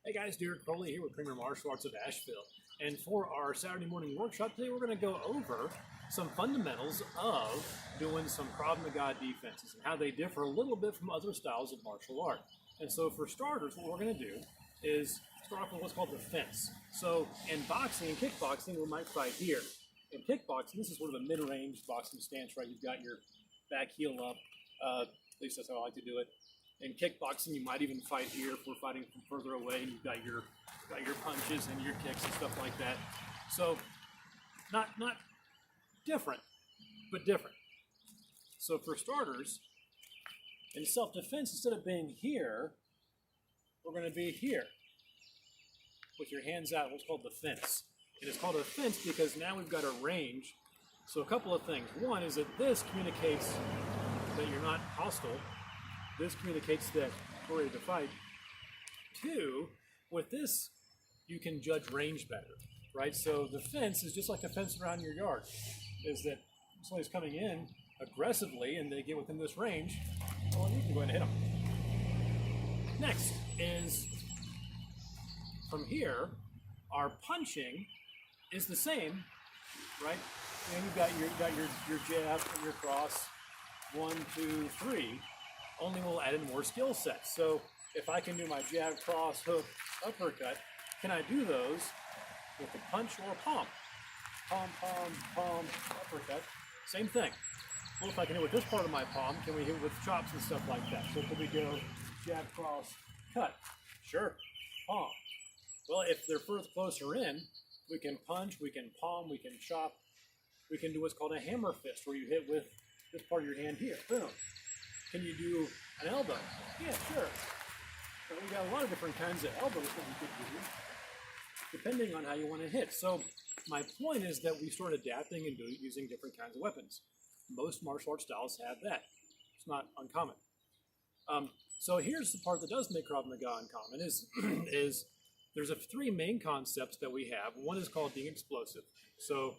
Hey guys, Derek Crowley here with Premier Martial Arts of Asheville. And for our Saturday morning workshop today, we're going to go over some fundamentals of doing some Krav Maga defenses and how they differ a little bit from other styles of martial art. And so for starters, what we're going to do is start off with what's called the fence. So in boxing and kickboxing, we might fight here. In kickboxing, this is sort of a mid-range boxing stance, right? You've got your back heel up, at least that's how I like to do it. In kickboxing, you might even fight here if we're fighting from further away. You've got your punches and your kicks and stuff like that. So not different, but different. So for starters, in self-defense, instead of being here, we're going to be here with your hands out, what's called the fence. And it's called a fence because now we've got a range. So a couple of things. One is that this communicates that you're not hostile. This communicates that we're ready to fight. Two, with this, you can judge range better, right? So the fence is just like a fence around your yard, is that if somebody's coming in aggressively and they get within this range, well, you can go ahead and hit them. Next is, from here, our punching is the same, right? And you've got your jab and your cross, 1, 2, 3. Only we'll add in more skill sets. So if I can do my jab, cross, hook, uppercut, can I do those with a punch or a palm? Palm, palm, palm, uppercut. Same thing. Well, if I can hit with this part of my palm, can we hit with chops and stuff like that? So could we go jab, cross, cut? Sure. Palm. Well, if they're further closer in, we can punch, we can palm, we can chop. We can do what's called a hammer fist, where you hit with this part of your hand here. Boom. Can you do an elbow? Yeah, sure. So we've got a lot of different kinds of elbows that we could do, depending on how you want to hit. So my point is that we start adapting and using different kinds of weapons. Most martial arts styles have that. It's not uncommon. So here's the part that does make Krav Maga uncommon is there's three main concepts that we have. One is called being explosive. So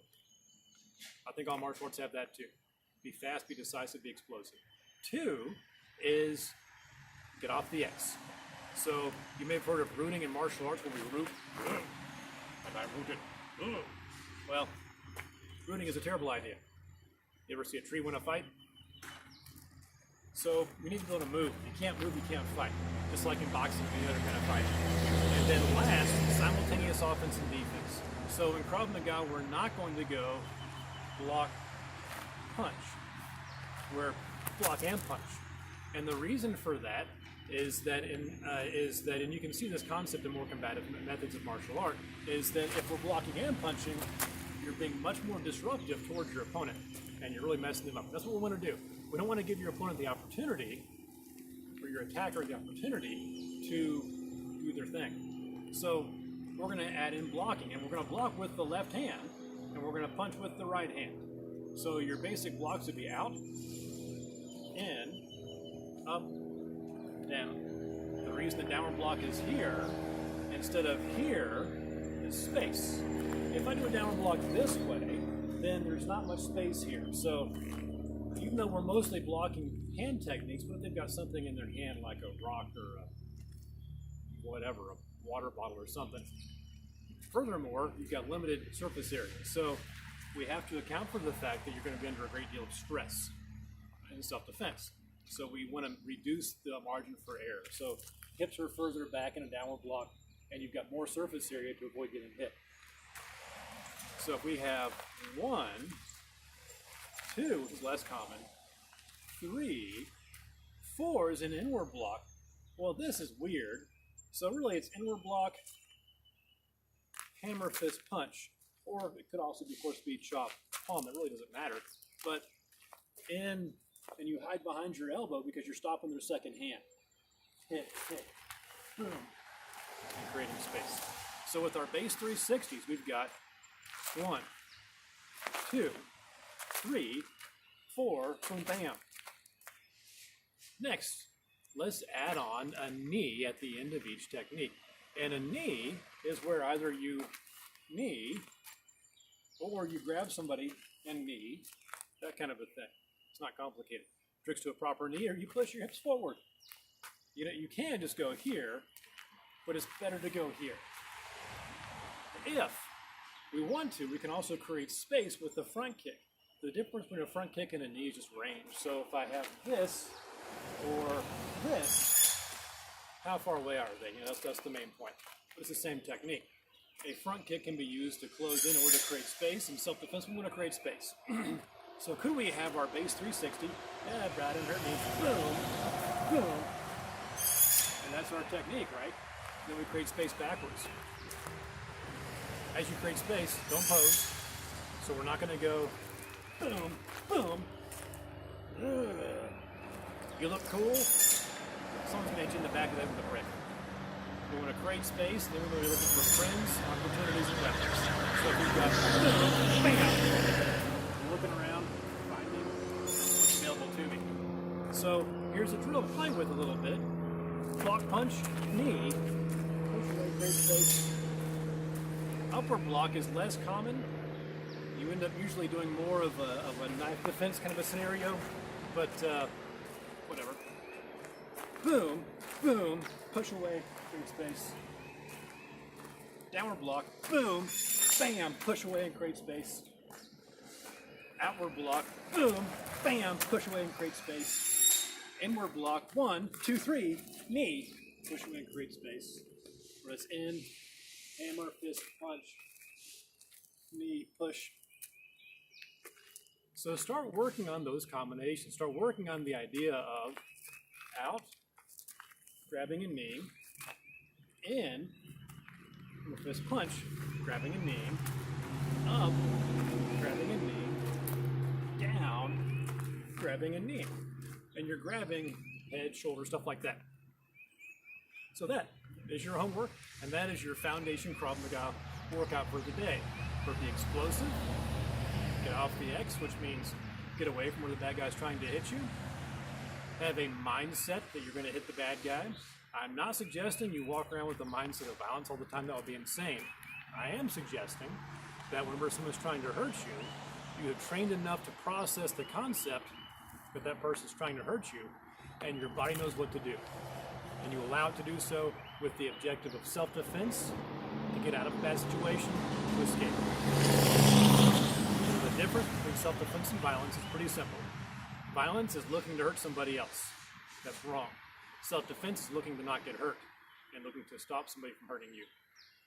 I think all martial arts have that too. Be fast, be decisive, be explosive. Two is get off the X. So you may have heard of rooting in martial arts, where we root. And I rooted. Well, rooting is a terrible idea. You ever see a tree win a fight? So we need to be able to move. You can't move, you can't fight. Just like in boxing or any other kind of fight. And then last, simultaneous offense and defense. So in Krav Maga, we're not going to go block, punch. We're block and punch. And the reason for that is that and you can see this concept in more combative methods of martial art, is that if we're blocking and punching, you're being much more disruptive towards your opponent, and you're really messing them up. That's what we want to do. We don't want to give your opponent the opportunity, or your attacker the opportunity, to do their thing. So we're going to add in blocking, and we're going to block with the left hand, and we're going to punch with the right hand. So your basic blocks would be out, in, up, down. The reason the downward block is here instead of here is space. If I do a downward block this way, then there's not much space here. So even though we're mostly blocking hand techniques, what if they've got something in their hand like a rock or a water bottle or something? Furthermore, you've got limited surface area. So we have to account for the fact that you're going to be under a great deal of stress in self-defense. So we want to reduce the margin for error. So hips are further back in a downward block, and you've got more surface area to avoid getting hit. So if we have 1, 2, which is less common, 3, 4 is an inward block. Well, this is weird. So really it's inward block, hammer, fist, punch, or it could also, of course, be chop, palm. It really doesn't matter. But and you hide behind your elbow because you're stopping their second hand. Hit, boom, and creating space. So with our base 360s, we've got 1, 2, 3, 4, boom, bam. Next, let's add on a knee at the end of each technique. And a knee is where either you knee or you grab somebody and knee, that kind of a thing. It's not complicated. Tricks to a proper knee, or you push your hips forward. You know, you can just go here but it's better to go here. If we want to, we can also create space with the front kick. The difference between a front kick and a knee is just range. So if I have this or this, how far away are they? You know, that's the main point. But it's the same technique. A front kick can be used to close in order to create space. In self-defense, we want to create space. So could we have our base 360? Yeah, Brad, didn't hurt me. Boom, boom. And that's our technique, right? Then we create space backwards. As you create space, don't pose. So we're not going to go boom, boom. You look cool. Someone's going to hit you in the back of the head with a brick. We want to create space, then we're going to be looking for friends, opportunities, and weapons. So we've got boom, bam. I'm looking around, finding what's available to me. So here's a drill to play with a little bit. Block punch, knee, push away, create space. Upper block is less common. You end up usually doing more of a knife defense kind of a scenario, but whatever. Boom, boom, push away, create space. Downward block, boom, bam, push away and create space. Outward block, boom, bam, push away and create space. Inward block, 1, 2, 3, knee, push away and create space. Press in, hammer, fist, punch, knee, push. So start working on those combinations. Start working on the idea of out, grabbing a knee, in, fist punch, grabbing a knee, up, grabbing a knee, down, grabbing a knee. And you're grabbing head, shoulder, stuff like that. So that is your homework, and that is your foundation Krav Maga workout for the day. For the explosive, get off the X, which means get away from where the bad guy's trying to hit you. Have a mindset that you're going to hit the bad guy. I'm not suggesting you walk around with the mindset of violence all the time. That would be insane. I am suggesting that whenever someone's trying to hurt you, you have trained enough to process the concept that that person's trying to hurt you, and your body knows what to do. And you allow it to do so with the objective of self-defense, to get out of a bad situation, to escape. So the difference between self-defense and violence is pretty simple. Violence is looking to hurt somebody else. That's wrong. Self-defense is looking to not get hurt and looking to stop somebody from hurting you.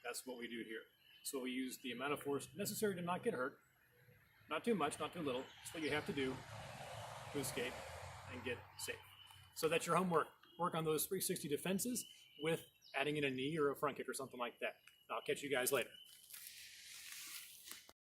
That's what we do here. So we use the amount of force necessary to not get hurt. Not too much, not too little. That's what you have to do to escape and get safe. So that's your homework. Work on those 360 defenses with adding in a knee or a front kick or something like that. I'll catch you guys later.